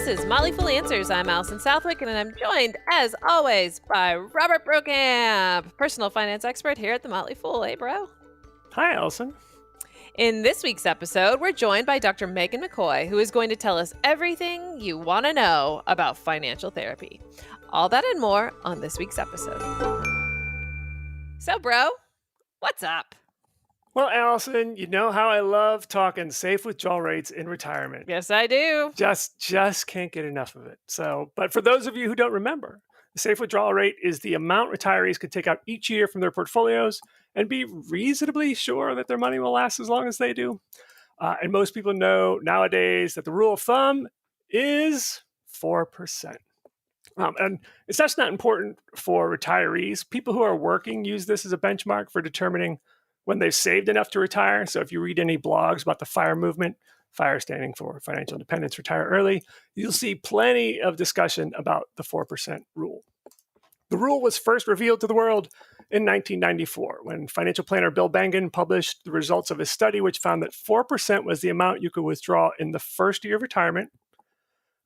This is Motley Fool Answers. I'm Allison Southwick, and I'm joined, as always, by Robert Brokamp, personal finance expert here at the Motley Fool. Hey, bro. Hi, Allison. In this week's episode, we're joined by Dr. Megan McCoy, who is going to tell us everything you want to know about financial therapy. All that and more on this week's episode. So, bro, what's up? Well, Allison, you know how I love talking safe withdrawal rates in retirement. Yes, I do. Just can't get enough of it. But for those of you who don't remember, the safe withdrawal rate is the amount retirees can take out each year from their portfolios and be reasonably sure that their money will last as long as they do. And most people know nowadays that the rule of thumb is 4%. And it's just not important for retirees. People who are working use this as a benchmark for determining when they've saved enough to retire. So if you read any blogs about the FIRE movement, FIRE standing for Financial Independence, Retire Early, you'll see plenty of discussion about the 4% rule. The rule was first revealed to the world in 1994 when financial planner Bill Bengen published the results of his study, which found that 4% was the amount you could withdraw in the first year of retirement,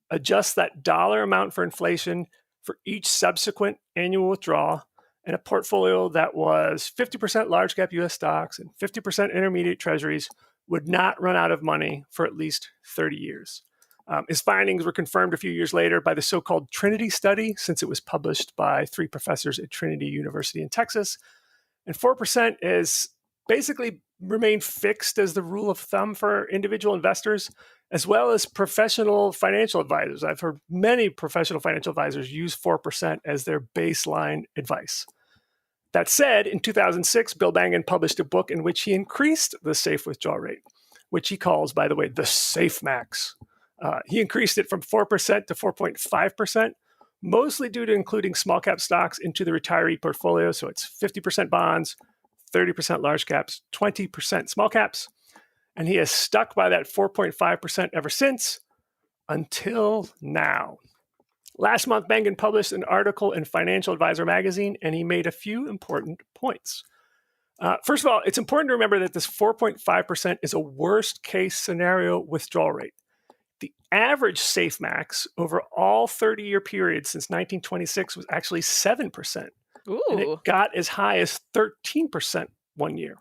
adjust that dollar amount for inflation for each subsequent annual withdrawal, and a portfolio that was 50% large cap US stocks and 50% intermediate treasuries would not run out of money for at least 30 years. His findings were confirmed a few years later by the so-called Trinity study, since it was published by 3 professors at Trinity University in Texas. And 4% is basically remained fixed as the rule of thumb for individual investors, as well as professional financial advisors. I've heard many professional financial advisors use 4% as their baseline advice. That said, in 2006, Bill Bengen published a book in which he increased the safe withdrawal rate, which he calls, by the way, the Safe Max. He increased it from 4% to 4.5%, mostly due to including small cap stocks into the retiree portfolio. So it's 50% bonds, 30% large caps, 20% small caps. And he has stuck by that 4.5% ever since, until now. Last month, Bengen published an article in Financial Advisor magazine, and he made a few important points. First of all, it's important to remember that this 4.5% is a worst-case scenario withdrawal rate. The average safe max over all 30-year periods since 1926 was actually 7%. Ooh. And it got as high as 13% one year.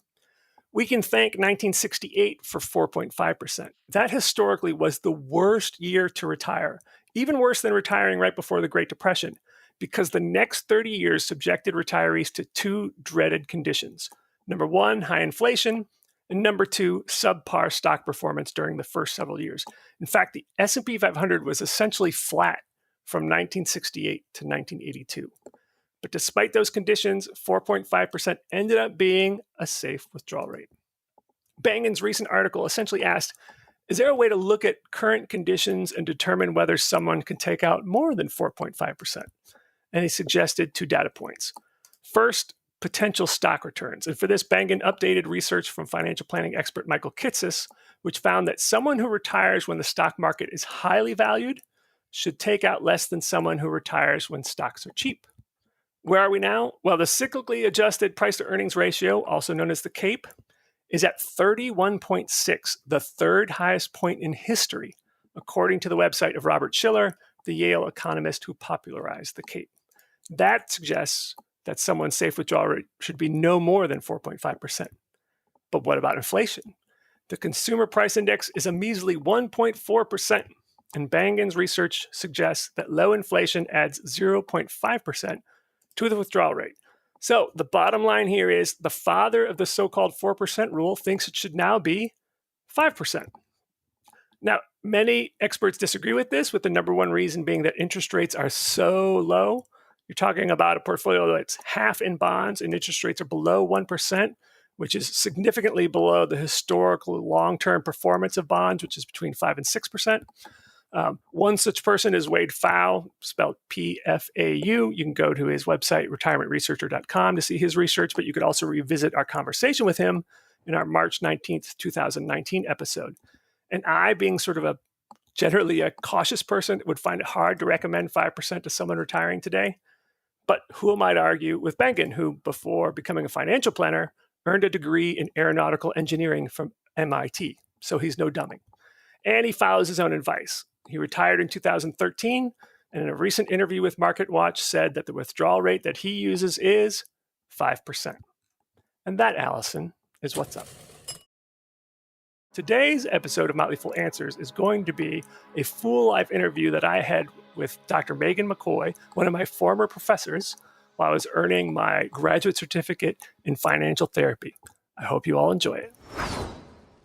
We can thank 1968 for 4.5%. That historically was the worst year to retire, even worse than retiring right before the Great Depression, because the next 30 years subjected retirees to 2 dreaded conditions. Number 1, high inflation, and number 2, subpar stock performance during the first several years. In fact, the S&P 500 was essentially flat from 1968 to 1982. But despite those conditions, 4.5% ended up being a safe withdrawal rate. Bengen's recent article essentially asked, is there a way to look at current conditions and determine whether someone can take out more than 4.5%? And he suggested 2 data points. First, potential stock returns. And for this, Bengen updated research from financial planning expert Michael Kitces, which found that someone who retires when the stock market is highly valued should take out less than someone who retires when stocks are cheap. Where are we now? Well, the cyclically adjusted price to earnings ratio, also known as the CAPE, is at 31.6, the third highest point in history, according to the website of Robert Shiller, the Yale economist who popularized the CAPE. That suggests that someone's safe withdrawal rate should be no more than 4.5%. But what about inflation? The consumer price index is a measly 1.4%, and Bengen's research suggests that low inflation adds 0.5% to the withdrawal rate. So the bottom line here is the father of the so-called 4% rule thinks it should now be 5%. Now, many experts disagree with this, with the number one reason being that interest rates are so low. You're talking about a portfolio that's half in bonds and interest rates are below 1%, which is significantly below the historical long-term performance of bonds, which is between 5 and 6%. One such person is Wade Pfau, spelled P-F-A-U. You can go to his website, retirementresearcher.com, to see his research, but you could also revisit our conversation with him in our March 19th, 2019 episode. And I, being sort of generally a cautious person, would find it hard to recommend 5% to someone retiring today. But who am I to argue with Bengen, who, before becoming a financial planner, earned a degree in aeronautical engineering from MIT. So he's no dummy. And he follows his own advice. He retired in 2013, and in a recent interview with MarketWatch said that the withdrawal rate that he uses is 5%. And that, Allison, is what's up. Today's episode of Motley Fool Answers is going to be a full live interview that I had with Dr. Megan McCoy, one of my former professors, while I was earning my graduate certificate in financial therapy. I hope you all enjoy it.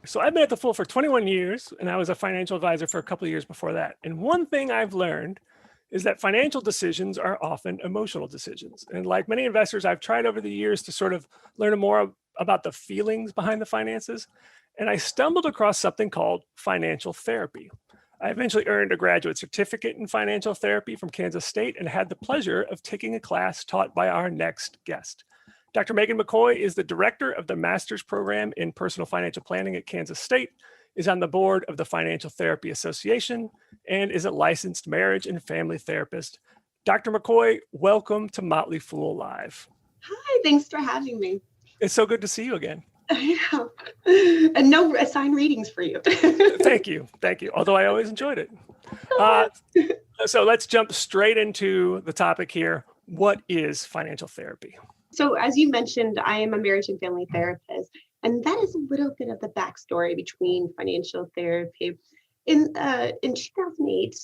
So I've been at the Fool for 21 years, and I was a financial advisor for a couple of years before that. And one thing I've learned is that financial decisions are often emotional decisions. And like many investors, I've tried over the years to sort of learn more about the feelings behind the finances. And I stumbled across something called financial therapy. I eventually earned a graduate certificate in financial therapy from Kansas State and had the pleasure of taking a class taught by our next guest. Dr. Megan McCoy is the director of the master's program in personal financial planning at Kansas State, is on the board of the Financial Therapy Association, and is a licensed marriage and family therapist. Dr. McCoy, welcome to Motley Fool Live. Hi, thanks for having me. It's so good to see you again. I know. And no assigned readings for you. Thank you. Although I always enjoyed it. So let's jump straight into the topic here. What is financial therapy? So as you mentioned, I am a marriage and family therapist, and that is a little bit of the backstory between financial therapy. In 2008,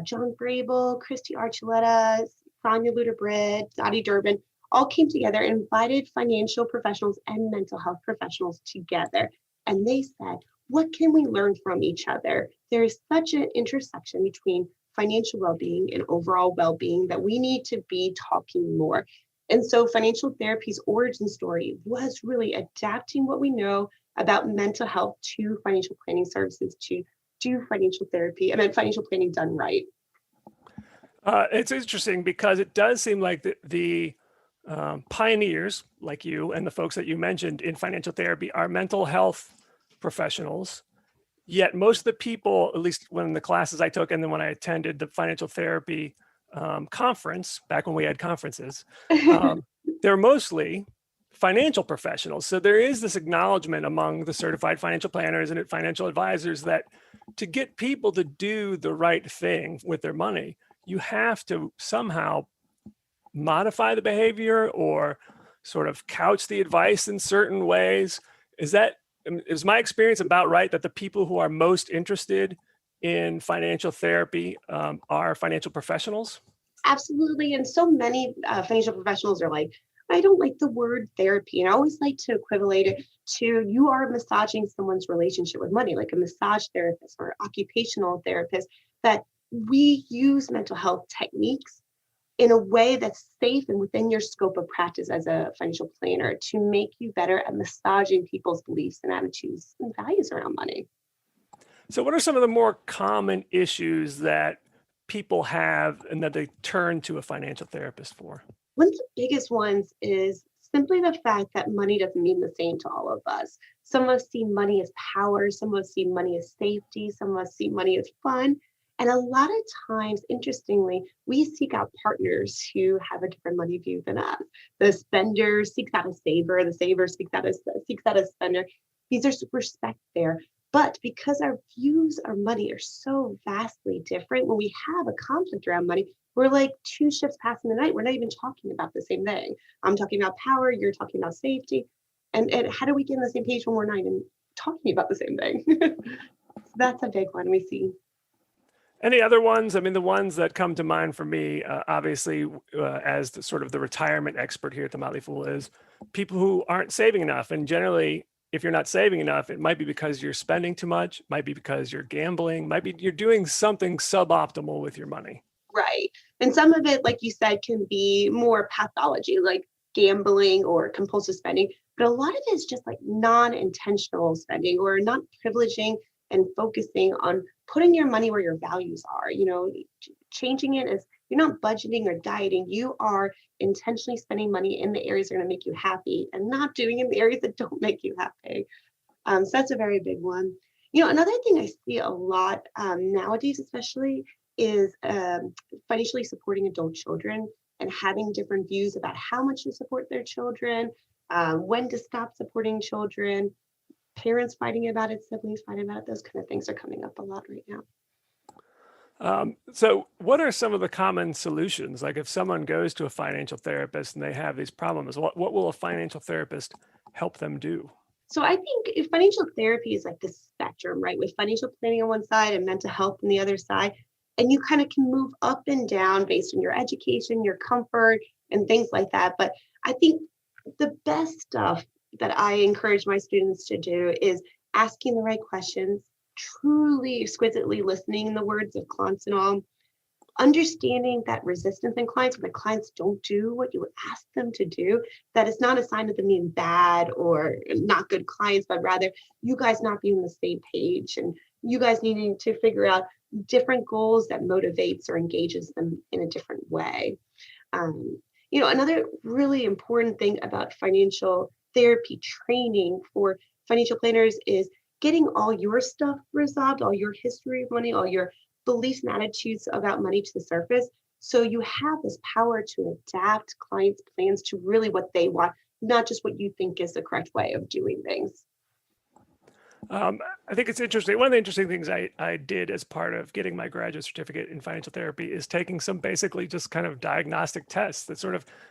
John Brable, Christy Archuleta, Sonia Luter-Britt, Dottie Durbin all came together and invited financial professionals and mental health professionals together. And they said, what can we learn from each other? There is such an intersection between financial well-being and overall well-being that we need to be talking more. And so financial therapy's origin story was really adapting what we know about mental health to financial planning services to do financial therapy and then financial planning done right. It's interesting because it does seem like the pioneers like you and the folks that you mentioned in financial therapy are mental health professionals. Yet most of the people, at least when the classes I took and then when I attended the financial therapy conference, back when we had conferences, they're mostly financial professionals. So there is this acknowledgement among the certified financial planners and financial advisors that to get people to do the right thing with their money, you have to somehow modify the behavior or sort of couch the advice in certain ways. Is my experience about right that the people who are most interested in financial therapy are financial professionals? Absolutely. And so many financial professionals are like, I don't like the word therapy. And I always like to equivalent it to you are massaging someone's relationship with money, like a massage therapist or occupational therapist, that we use mental health techniques in a way that's safe and within your scope of practice as a financial planner to make you better at massaging people's beliefs and attitudes and values around money. So what are some of the more common issues that people have and that they turn to a financial therapist for? One of the biggest ones is simply the fact that money doesn't mean the same to all of us. Some of us see money as power, some of us see money as safety, some of us see money as fun. And a lot of times, interestingly, we seek out partners who have a different money view than us. The spender seeks out a saver, the saver seeks out a spender. There's respect there. But because our views of money are so vastly different, when we have a conflict around money, we're like two ships passing the night. We're not even talking about the same thing. I'm talking about power, you're talking about safety. And how do we get on the same page when we're not even talking about the same thing? So that's a big one we see. Any other ones? I mean, the ones that come to mind for me, obviously, as the sort of the retirement expert here at the Motley Fool, is people who aren't saving enough. And generally, if you're not saving enough, it might be because you're spending too much, might be because you're gambling, might be you're doing something suboptimal with your money. Right. And some of it, like you said, can be more pathology, like gambling or compulsive spending. But a lot of it is just like non-intentional spending or not privileging and focusing on putting your money where your values are, changing it as you're not budgeting or dieting. You are intentionally spending money in the areas that are going to make you happy and not doing in the areas that don't make you happy. So that's a very big one. Another thing I see a lot nowadays, especially, is financially supporting adult children and having different views about how much to support their children, when to stop supporting children, parents fighting about it, siblings fighting about it. Those kind of things are coming up a lot right now. So, what are some of the common solutions? Like, if someone goes to a financial therapist and they have these problems, what will a financial therapist help them do? So I think if financial therapy is like this spectrum, right, with financial planning on one side and mental health on the other side, and you kind of can move up and down based on your education, your comfort, and things like that. But I think the best stuff that I encourage my students to do is asking the right questions, truly exquisitely listening in the words of Clance and all, understanding that resistance in clients when the clients don't do what you ask them to do, that it's not a sign of them being bad or not good clients, but rather you guys not being on the same page and you guys needing to figure out different goals that motivates or engages them in a different way. Another really important thing about financial therapy training for financial planners is getting all your stuff resolved, all your history of money, all your beliefs and attitudes about money to the surface. So you have this power to adapt clients' plans to really what they want, not just what you think is the correct way of doing things. I think it's interesting. One of the interesting things I did as part of getting my graduate certificate in financial therapy is taking some basically just kind of diagnostic tests that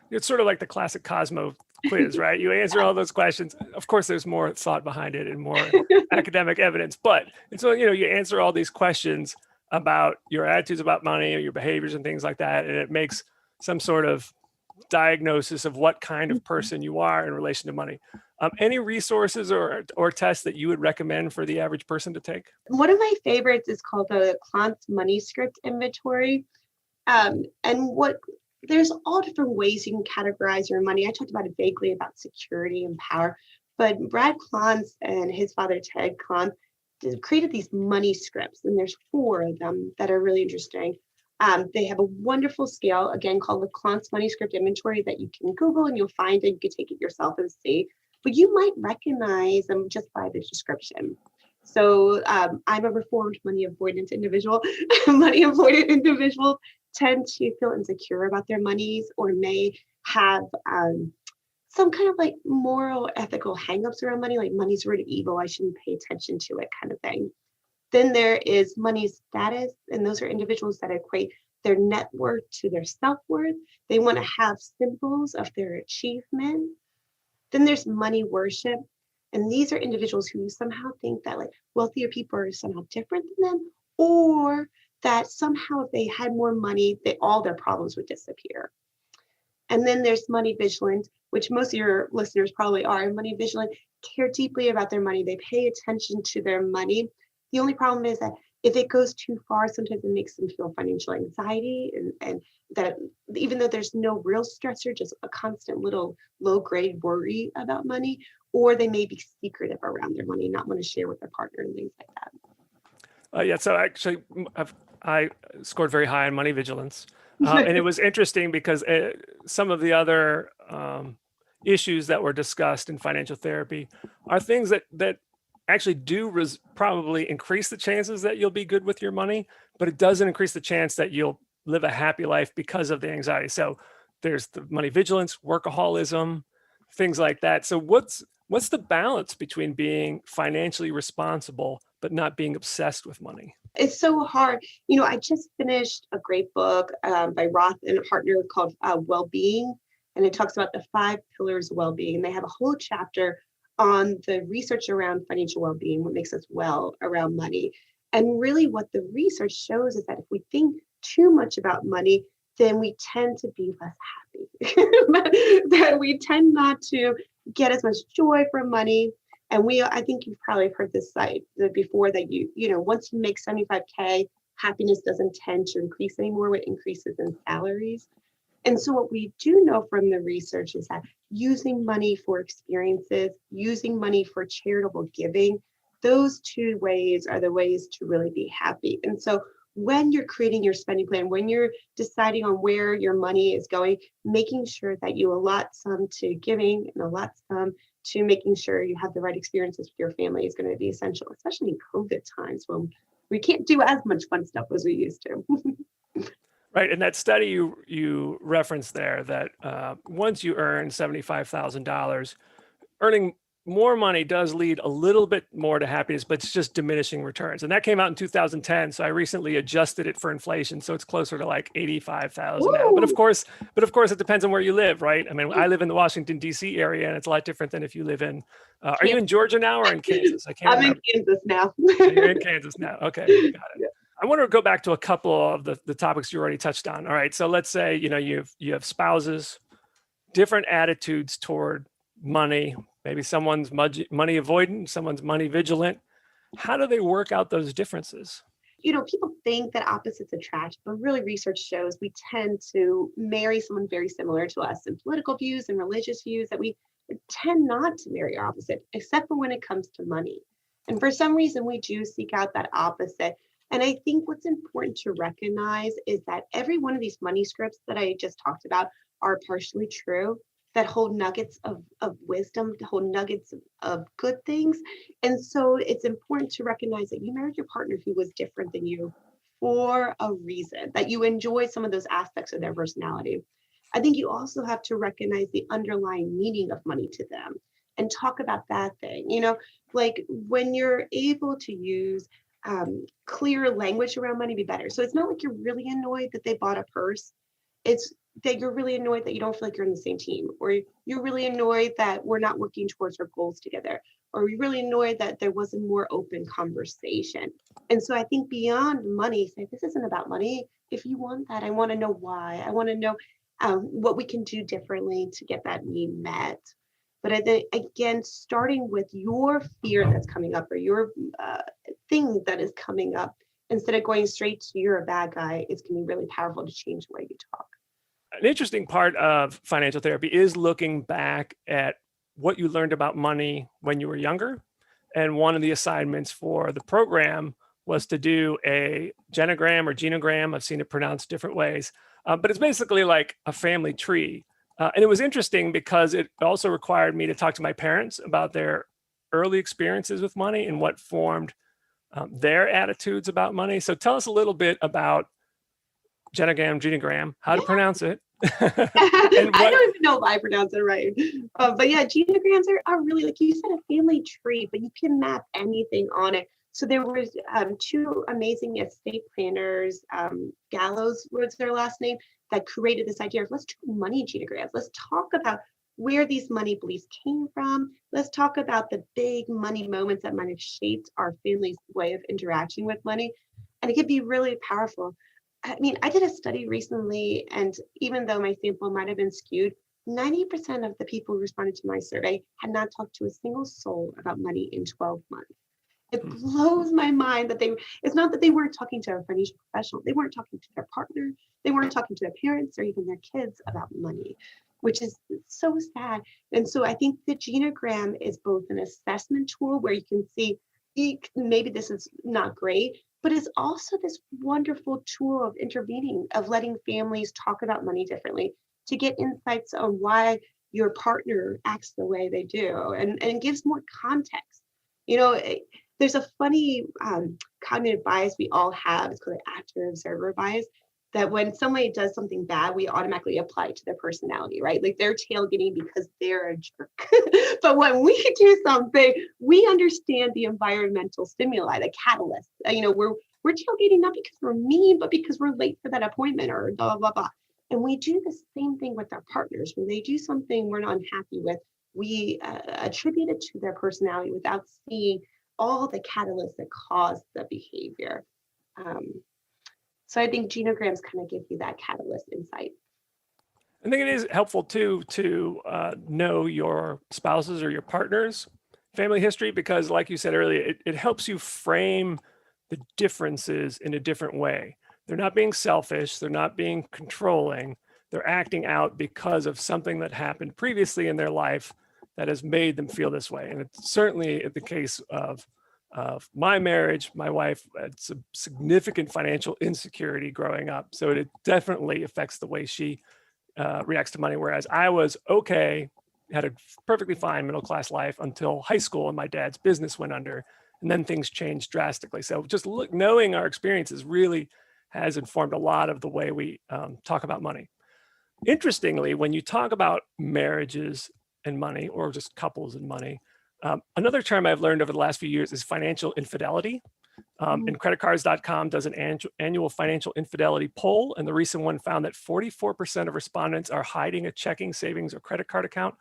it's sort of like the classic Cosmo quiz, right? You answer all those questions. Of course, there's more thought behind it and more academic evidence, but and so you answer all these questions about your attitudes about money or your behaviors and things like that, and it makes some sort of diagnosis of what kind of person you are in relation to money. Any resources or tests that you would recommend for the average person to take? One of my favorites is called the Clance Money Script Inventory. And what there's all different ways you can categorize your money. I talked about it vaguely about security and power, but Brad Clance and his father Ted Clance created these money scripts, and there's 4 of them that are really interesting. They have a wonderful scale, again, called the Clance Money Script Inventory that you can Google and you'll find it. You can take it yourself and see, but you might recognize them just by the description. So I'm a reformed money avoidance individual. Money avoidant individuals tend to feel insecure about their monies or may have some kind of like moral, ethical hangups around money, like money's rid of evil, I shouldn't pay attention to it kind of thing. Then there is money status, and those are individuals that equate their net worth to their self worth. They want to have symbols of their achievement. Then there's money worship, and these are individuals who somehow think that like wealthier people are somehow different than them, or that somehow if they had more money, all their problems would disappear. And then there's money vigilant, which most of your listeners probably are. Money vigilant care deeply about their money. They pay attention to their money. The only problem is that if it goes too far, sometimes it makes them feel financial anxiety and that even though there's no real stressor, just a constant little low grade worry about money, or they may be secretive around their money, not want to share with their partner and things like that. Yeah, so actually, I scored very high on money vigilance. And it was interesting because some of the other issues that were discussed in financial therapy are things that actually do probably increase the chances that you'll be good with your money, but it doesn't increase the chance that you'll live a happy life because of the anxiety. So there's the money vigilance, workaholism, things like that. So what's the balance between being financially responsible but not being obsessed with money? It's so hard. I just finished a great book by Roth and Hartner called Well-Being, and it talks about the 5 pillars of well-being. And they have a whole chapter on the research around financial well-being, what makes us well around money. And really what the research shows is that if we think too much about money, then we tend to be less happy, that we tend not to get as much joy from money. And I think you've probably heard this site before that once you make 75K, happiness doesn't tend to increase anymore with increases in salaries. And so what we do know from the research is that using money for experiences, using money for charitable giving, those 2 ways are the ways to really be happy. And so when you're creating your spending plan, when you're deciding on where your money is going, making sure that you allot some to giving and allot some to making sure you have the right experiences with your family is going to be essential, especially in COVID times when we can't do as much fun stuff as we used to. Right. And that study you referenced there, that once you earn $75,000, earning more money does lead a little bit more to happiness, but it's just diminishing returns. And that came out in 2010. So I recently adjusted it for inflation. So it's closer to like 85,000 now. But of Ooh, course, it depends on where you live, right? I mean, I live in the Washington, D.C. area, and it's a lot different than if you live in, are you in Georgia now or in Kansas? I can't I'm in remember. Kansas now. You're in Kansas now. Okay, got it. Yeah. I want to go back to a couple of the topics you already touched on. All right. So let's say, you have spouses, different attitudes toward money. Maybe someone's money avoidant, someone's money vigilant. How do they work out those differences? People think that opposites attract, but really research shows we tend to marry someone very similar to us in political views and religious views, that we tend not to marry our opposite, except for when it comes to money. And for some reason, we do seek out that opposite. And I think what's important to recognize is that every one of these money scripts that I just talked about are partially true, that hold nuggets of wisdom, to hold nuggets of good things. And so it's important to recognize that you married your partner who was different than you for a reason, that you enjoy some of those aspects of their personality. I think you also have to recognize the underlying meaning of money to them and talk about that thing. Like when you're able to use clear language around money, be better. So it's not like you're really annoyed that they bought a purse. It's that you're really annoyed that you don't feel like you're on the same team, or you're really annoyed that we're not working towards our goals together, or you're really annoyed that there wasn't more open conversation. And so I think beyond money, say, this isn't about money. If you want that, I want to know why. I want to know what we can do differently to get that need met. But I think, again, starting with your fear that's coming up, or your thing that is coming up, instead of going straight to you're a bad guy, it's going to be really powerful to change the way you talk. An interesting part of financial therapy is looking back at what you learned about money when you were younger. And one of the assignments for the program was to do a genogram or genogram. I've seen it pronounced different ways, but it's basically like a family tree. And it was interesting because it also required me to talk to my parents about their early experiences with money and what formed their attitudes about money. So tell us a little bit about genogram, how to pronounce it. I don't even know if I pronounce it right. But yeah, genograms are really, like you said, a family tree, but you can map anything on it. So there was two amazing estate planners, Gallows was their last name, that created this idea of let's do money genograms. Let's talk about where these money beliefs came from. Let's talk about the big money moments that might have shaped our family's way of interacting with money. And it can be really powerful. I mean, I did a study recently, and even though my sample might have been skewed, 90% of the people who responded to my survey had not talked to a single soul about money in 12 months. It blows my mind that it's not that they weren't talking to a financial professional, they weren't talking to their partner, they weren't talking to their parents or even their kids about money, which is so sad. And so I think the genogram is both an assessment tool where you can see maybe this is not great, but it's also this wonderful tool of intervening, of letting families talk about money differently, to get insights on why your partner acts the way they do, and it gives more context. There's a funny cognitive bias we all have. It's called the actor observer bias, that when somebody does something bad, we automatically apply it to their personality, right? Like they're tailgating because they're a jerk. But when we do something, we understand the environmental stimuli, the catalyst. We're tailgating not because we're mean, but because we're late for that appointment or blah, blah, blah. And we do the same thing with our partners. When they do something we're not happy with, we attribute it to their personality without seeing all the catalysts that cause the behavior. So I think genograms kind of give you that catalyst insight. I think it is helpful too to know your spouse's or your partner's family history, because like you said earlier, it helps you frame the differences in a different way. They're not being selfish, they're not being controlling, they're acting out because of something that happened previously in their life that has made them feel this way. And it's certainly the case of my marriage. My wife had some significant financial insecurity growing up, so it definitely affects the way she reacts to money. Whereas I was okay, had a perfectly fine middle-class life until high school, and my dad's business went under, and then things changed drastically. So just knowing our experiences really has informed a lot of the way we talk about money. Interestingly, when you talk about marriages and money, or just couples and money, Another term I've learned over the last few years is financial infidelity. And creditcards.com does an annual financial infidelity poll, and the recent one found that 44% of respondents are hiding a checking, savings, or credit card account,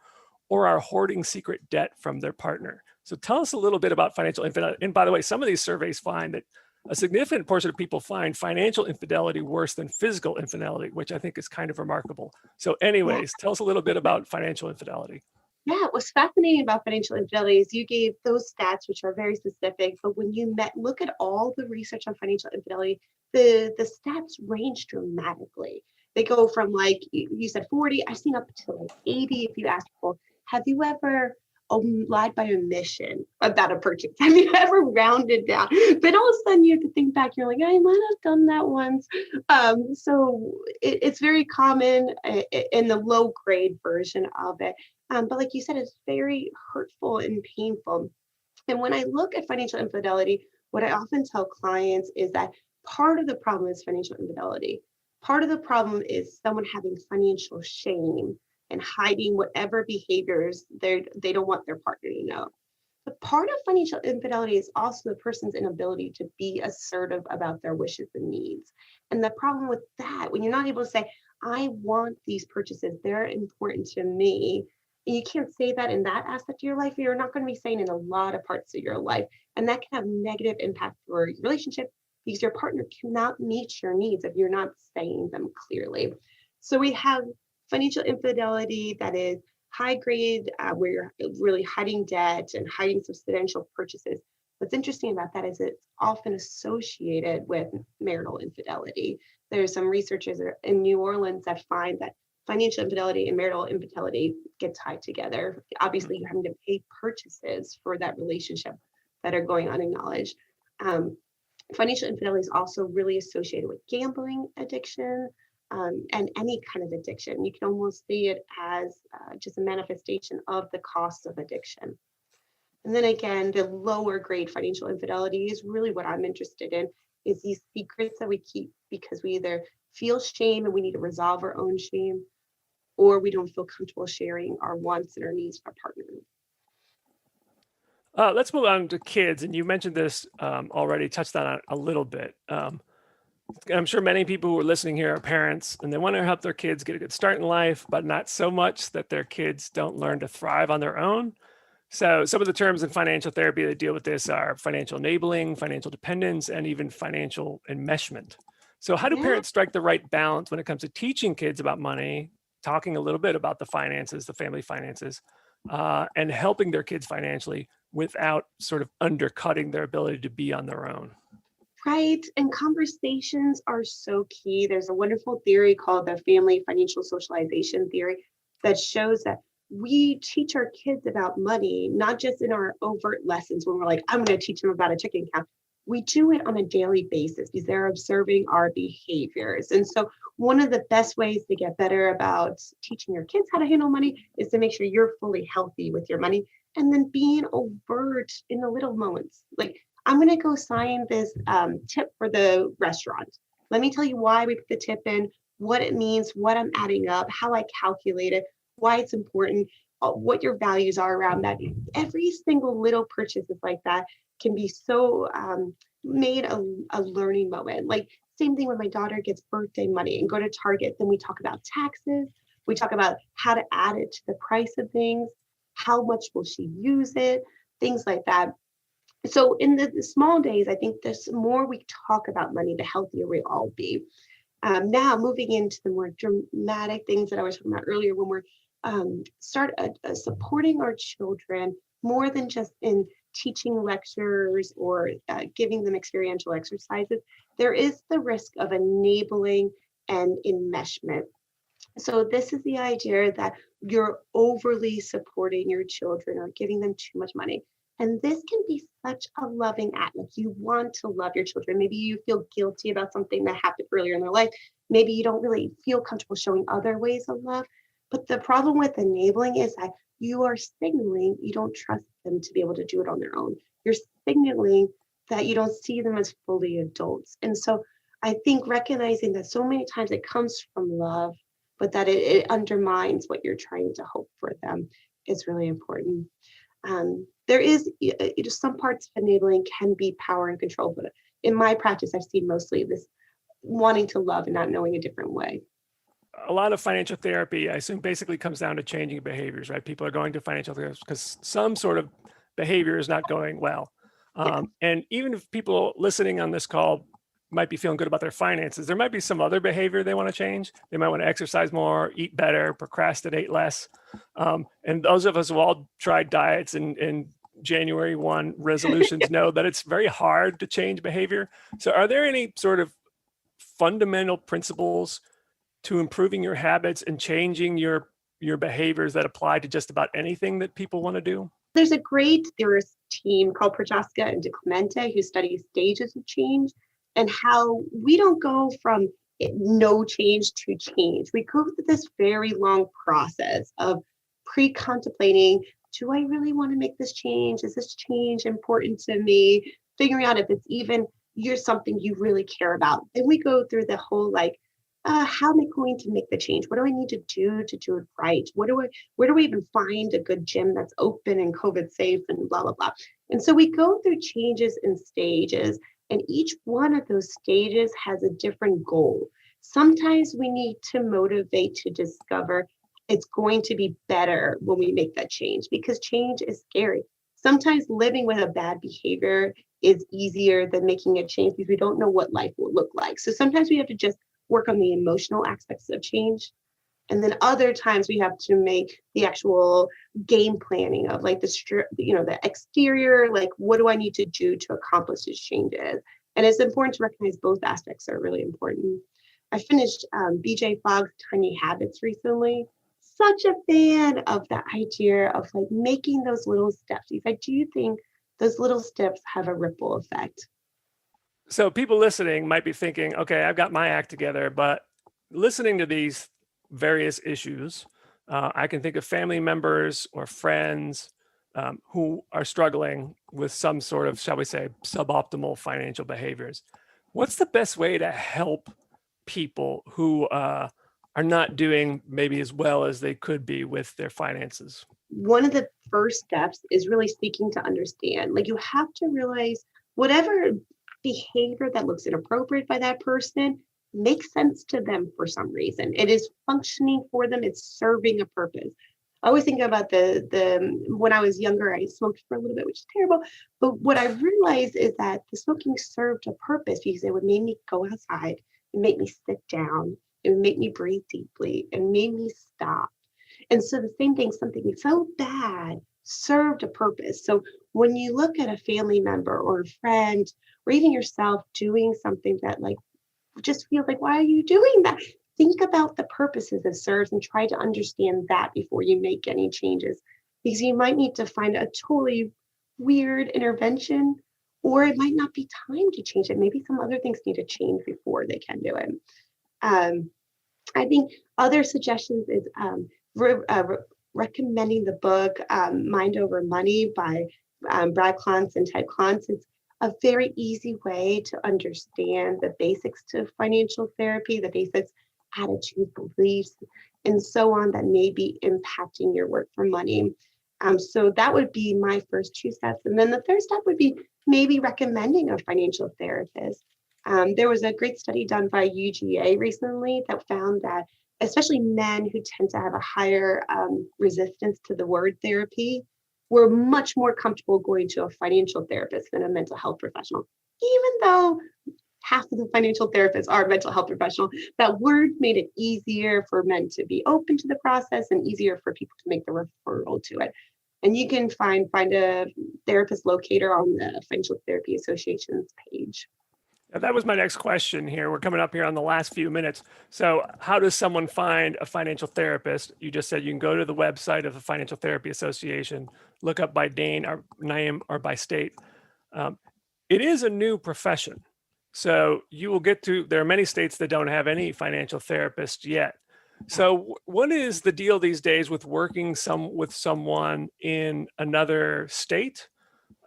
or are hoarding secret debt from their partner. So tell us a little bit about financial infidelity. And by the way, some of these surveys find that a significant portion of people find financial infidelity worse than physical infidelity, which I think is kind of remarkable. So anyways, tell us a little bit about financial infidelity. Yeah, what's fascinating about financial infidelity is you gave those stats, which are very specific, but when you look at all the research on financial infidelity, the stats range dramatically. They go from, like you said, 40, I've seen up to like 80 if you ask people, have you ever lied by omission about a purchase? Have you ever rounded down? Then all of a sudden you have to think back, you're like, I might have done that once. So it's very common in the low grade version of it. But like you said, it's very hurtful and painful. And when I look at financial infidelity, what I often tell clients is that part of the problem is financial infidelity. Part of the problem is someone having financial shame and hiding whatever behaviors they don't want their partner to know. But part of financial infidelity is also the person's inability to be assertive about their wishes and needs. And the problem with that, when you're not able to say, I want these purchases, they're important to me, and you can't say that in that aspect of your life, you're not going to be saying in a lot of parts of your life. And that can have negative impact for your relationship because your partner cannot meet your needs if you're not saying them clearly. So we have financial infidelity that is high grade, where you're really hiding debt and hiding substantial purchases. What's interesting about that is it's often associated with marital infidelity. There's some researchers in New Orleans that find that financial infidelity and marital infidelity get tied together. Obviously, you're having to pay purchases for that relationship that are going unacknowledged. Financial infidelity is also really associated with gambling addiction, and any kind of addiction. You can almost see it as just a manifestation of the cost of addiction. And then again, the lower grade financial infidelity is really what I'm interested in, is these secrets that we keep because we either feel shame and we need to resolve our own shame, or we don't feel comfortable sharing our wants and our needs with our partner. Let's move on to kids. And you mentioned this already, touched on it a little bit. I'm sure many people who are listening here are parents and they want to help their kids get a good start in life, but not so much that their kids don't learn to thrive on their own. So some of the terms in financial therapy that deal with this are financial enabling, financial dependence, and even financial enmeshment. So how do parents strike the right balance when it comes to teaching kids about money, talking a little bit about the finances, the family finances, and helping their kids financially without sort of undercutting their ability to be on their own? Right. And conversations are so key. There's a wonderful theory called the family financial socialization theory that shows that we teach our kids about money, not just in our overt lessons when we're like, I'm going to teach them about a checking account. We do it on a daily basis because they're observing our behaviors. And so one of the best ways to get better about teaching your kids how to handle money is to make sure you're fully healthy with your money and then being overt in the little moments. Like, I'm going to go sign this tip for the restaurant. Let me tell you why we put the tip in, what it means, what I'm adding up, how I calculate it, why it's important, what your values are around that. Every single little purchase is like that can be so made a learning moment. Like same thing when my daughter gets birthday money and go to Target, then we talk about taxes. We talk about how to add it to the price of things. How much will she use it? Things like that. So in the small days, I think the more we talk about money, the healthier we all be. Now moving into the more dramatic things that I was talking about earlier, when we're supporting our children more than just in teaching lectures or giving them experiential exercises, there is the risk of enabling and enmeshment. So this is the idea that you're overly supporting your children or giving them too much money. And this can be such a loving act. Like you want to love your children. Maybe you feel guilty about something that happened earlier in their life. Maybe you don't really feel comfortable showing other ways of love. But the problem with enabling is that you are signaling you don't trust them to be able to do it on their own. You're signaling that you don't see them as fully adults. And so I think recognizing that so many times it comes from love, but that it undermines what you're trying to hope for them is really important. there is some parts of enabling can be power and control, but in my practice, I've seen mostly this wanting to love and not knowing a different way. A lot of financial therapy, I assume, basically comes down to changing behaviors, right? People are going to financial therapists because some sort of behavior is not going well. Yeah. And even if people listening on this call might be feeling good about their finances, there might be some other behavior they want to change. They might want to exercise more, eat better, procrastinate less. And those of us who all tried diets and January 1 resolutions know that it's very hard to change behavior. So are there any sort of fundamental principles to improving your habits and changing your behaviors that apply to just about anything that people want to do? There's a great theorist team called Prochaska and DeClemente who studies stages of change and how we don't go from no change to change. We go through this very long process of pre-contemplating, do I really want to make this change? Is this change important to me? Figuring out if it's even you're something you really care about. Then we go through the whole how am I going to make the change? What do I need to do it right? Where do we even find a good gym that's open and COVID safe and blah, blah, blah. And so we go through changes in stages, and each one of those stages has a different goal. Sometimes we need to motivate to discover it's going to be better when we make that change because change is scary. Sometimes living with a bad behavior is easier than making a change because we don't know what life will look like. So sometimes we have to just work on the emotional aspects of change. And then other times we have to make the actual game planning of the exterior, what do I need to do to accomplish these changes? And it's important to recognize both aspects are really important. I finished BJ Fogg's Tiny Habits recently. Such a fan of the idea of making those little steps. I do think those little steps have a ripple effect. So people listening might be thinking, okay, I've got my act together, but listening to these various issues, I can think of family members or friends who are struggling with some sort of, shall we say, suboptimal financial behaviors. What's the best way to help people who are not doing maybe as well as they could be with their finances? One of the first steps is really seeking to understand. You have to realize whatever behavior that looks inappropriate by that person makes sense to them for some reason. It is functioning for them. It's serving a purpose. I always think about the when I was younger, I smoked for a little bit, which is terrible. But what I realized is that the smoking served a purpose because it would make me go outside, it made me sit down, it would make me breathe deeply, and made me stop. And so the same thing, something so bad served a purpose. So when you look at a family member or a friend, or even yourself doing something that just feels why are you doing that? Think about the purposes it serves and try to understand that before you make any changes. Because you might need to find a totally weird intervention, or it might not be time to change it. Maybe some other things need to change before they can do it. I think other suggestions is recommending the book Mind Over Money by Brad Klontz and Ted Klontz. It's a very easy way to understand the basics to financial therapy, the basics, attitudes, beliefs, and so on that may be impacting your work for money. So that would be my first two steps. And then the third step would be maybe recommending a financial therapist. There was a great study done by UGA recently that found that especially men who tend to have a higher resistance to the word therapy were much more comfortable going to a financial therapist than a mental health professional. Even though half of the financial therapists are mental health professionals, that word made it easier for men to be open to the process and easier for people to make the referral to it. And you can find a therapist locator on the Financial Therapy Association's page. That was my next question here. We're coming up here on the last few minutes. So how does someone find a financial therapist? You just said you can go to the website of the Financial Therapy Association, look up by Dane or NIAM or by state. It is a new profession. So you will get to, there are many states that don't have any financial therapist yet. So what is the deal these days with working with someone in another state?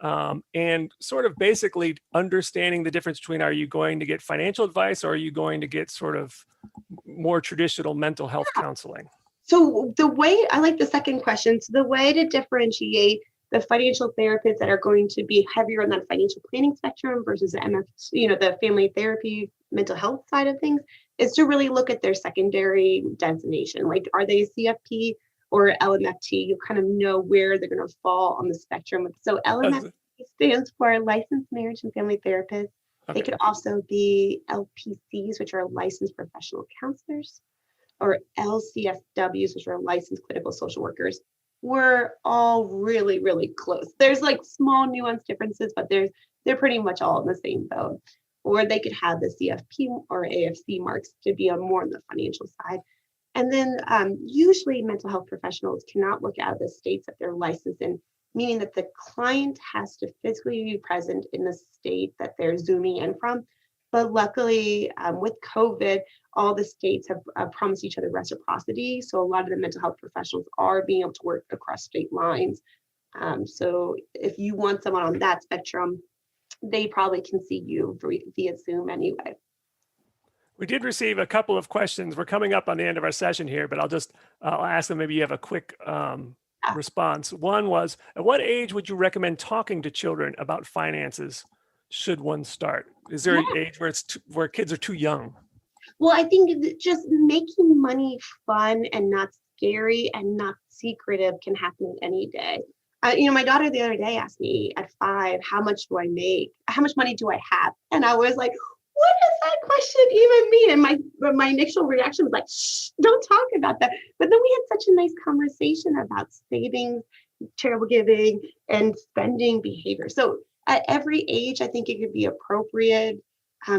And sort of basically understanding the difference between, are you going to get financial advice or are you going to get sort of more traditional mental health counseling? So the way, I like the second question. So the way to differentiate the financial therapists that are going to be heavier on that financial planning spectrum versus the the family therapy, mental health side of things, is to really look at their secondary designation. Like, are they CFP or LMFT? You kind of know where they're going to fall on the spectrum. So LMFT stands for Licensed Marriage and Family Therapist. Okay. They could also be LPCs, which are licensed professional counselors, or LCSWs, which are licensed clinical social workers. We're all really, really close. There's like small nuance differences, but they're pretty much all in the same boat. Or they could have the CFP or AFC marks to be on more on the financial side. And then usually mental health professionals cannot work out of the states that they're licensed in, meaning that the client has to physically be present in the state that they're zooming in from. But luckily, with COVID, all the states have promised each other reciprocity. So a lot of the mental health professionals are being able to work across state lines. So if you want someone on that spectrum, they probably can see you via Zoom anyway. We did receive a couple of questions. We're coming up on the end of our session here, but I'll ask them. Maybe you have a quick response. One was, at what age would you recommend talking to children about finances? Should one start? Is there an age where kids are too young? Well, I think just making money fun and not scary and not secretive can happen any day. My daughter the other day asked me at 5, how much do I make? How much money do I have? And I was like, what does that question even mean? And my initial reaction was like, shh, don't talk about that. But then we had such a nice conversation about savings, charitable giving, and spending behavior. So at every age, I think it could be appropriate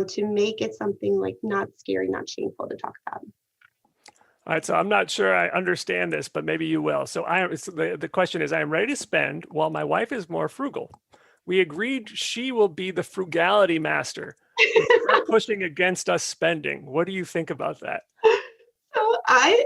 to make it something like not scary, not shameful to talk about. All right, so I'm not sure I understand this, but maybe you will. So the question is, I am ready to spend while my wife is more frugal. We agreed she will be the frugality master, pushing against us spending. What do you think about that? So I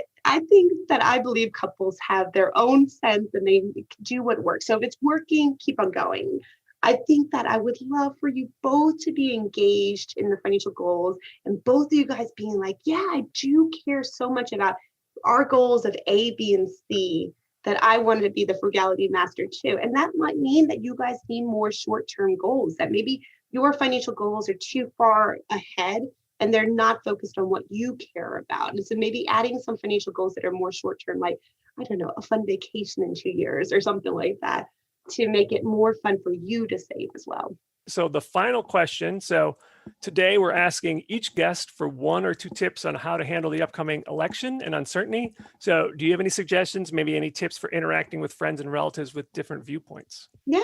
think that I believe couples have their own sense and they do what works. So if it's working, keep on going. I think that I would love for you both to be engaged in the financial goals and both of you guys being like, yeah, I do care so much about our goals of A, B, and C that I wanted to be the frugality master too. And that might mean that you guys need more short-term goals, that maybe your financial goals are too far ahead and they're not focused on what you care about. And so maybe adding some financial goals that are more short-term, like, I don't know, a fun vacation in 2 years or something like that, to make it more fun for you to save as well. So the final question. So today we're asking each guest for 1 or 2 tips on how to handle the upcoming election and uncertainty. So do you have any suggestions, maybe any tips for interacting with friends and relatives with different viewpoints? Yeah.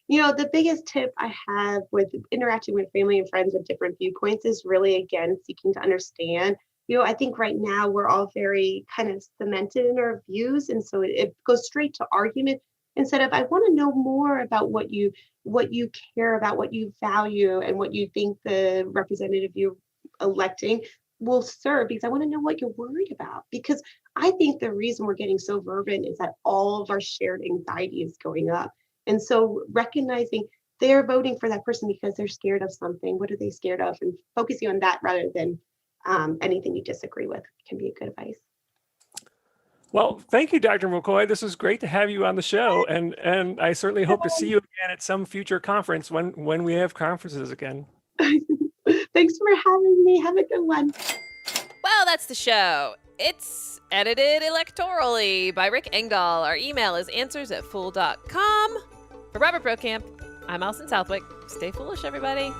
The biggest tip I have with interacting with family and friends with different viewpoints is really, again, seeking to understand. I think right now we're all very kind of cemented in our views. And so it goes straight to argument instead of, I want to know more about what you care about, what you value, and what you think the representative you're electing will serve, because I want to know what you're worried about. Because I think the reason we're getting so fervent is that all of our shared anxiety is going up. And so recognizing they're voting for that person because they're scared of something. What are they scared of? And focusing on that rather than anything you disagree with can be a good advice. Well, thank you, Dr. McCoy. This was great to have you on the show. And I certainly hope to see you again at some future conference when we have conferences again. Thanks for having me. Have a good one. Well, that's the show. It's edited electorally by Rick Engdahl. Our email is answers@fool.com. For Robert Brokamp, I'm Allison Southwick. Stay foolish, everybody.